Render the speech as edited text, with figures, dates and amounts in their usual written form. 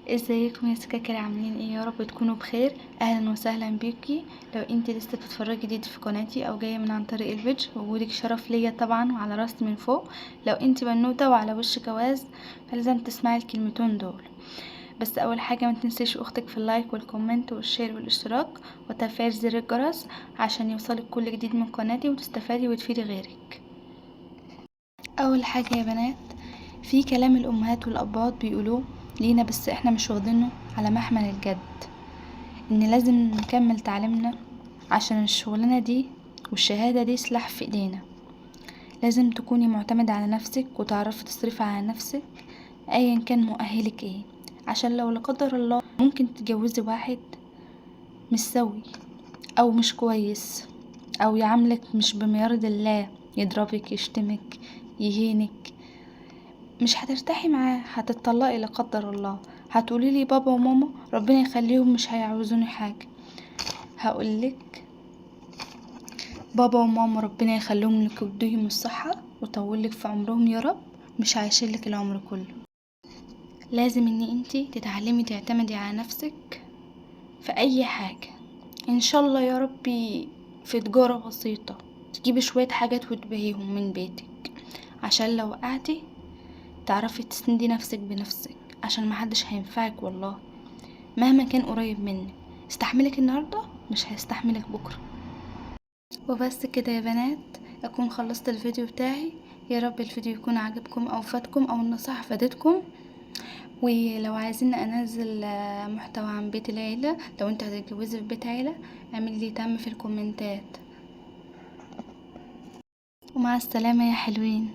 ازيكم يا سكاكر، عاملين ايه؟ يا رب تكونوا بخير. اهلا وسهلا بيكي. لو انت لسه بتتفرجي جديد في قناتي او جايه من عن طريق الفيديو، وجودك شرف ليا طبعا وعلى راسي من فوق. لو انت بنوته وعلى وش جواز فلازم تسمعي الكلمتين دول. بس اول حاجه، ما تنسيش اختك في اللايك والكومنت والشير والاشتراك وتفعيل زر الجرس عشان يوصلك كل جديد من قناتي وتستفادي وتفيدي غيرك. اول حاجه يا بنات، في كلام الامهات والابات بيقولوه لينا بس احنا مش واخدينه على محمل الجد، ان لازم نكمل تعليمنا عشان الشغلانة دي والشهادة دي سلاح في ايدينا. لازم تكوني معتمدة على نفسك وتعرفي تصرفي على نفسك ايا كان مؤهلك ايه، عشان لو لا قدر الله ممكن تتجوزي واحد مش سوي او مش كويس او يعاملك مش بميرض الله، يضربك يشتمك يهينك، مش هترتاحي معاه، هتتطلقي لا قدر الله. هتقولي لي بابا وماما ربنا يخليهم مش هيعوزوني حاجه. هقولك بابا وماما ربنا يخليهم لك ويديهم الصحه ويطولك في عمرهم يا رب، مش هيشيلك العمر كله. لازم ان انتي تتعلمي تعتمدي على نفسك في اي حاجه. ان شاء الله يا ربي في تجاره بسيطه تجيبي شويه حاجات وتبيعيهم من بيتك، عشان لو وقعتي تعرفي تسندي نفسك بنفسك، عشان محدش هينفعك والله مهما كان قريب منك. استحملك النهارده مش هيستحملك بكره. وبس كده يا بنات، اكون خلصت الفيديو بتاعي. يا رب الفيديو يكون عجبكم او فاتكم او النصيحه فادتكم. ولو عايزين انزل محتوى عن بيت العيله، لو انت هتتجوزي في بيت عيله اعملي لي تم في الكومنتات. ومع السلامه يا حلوين.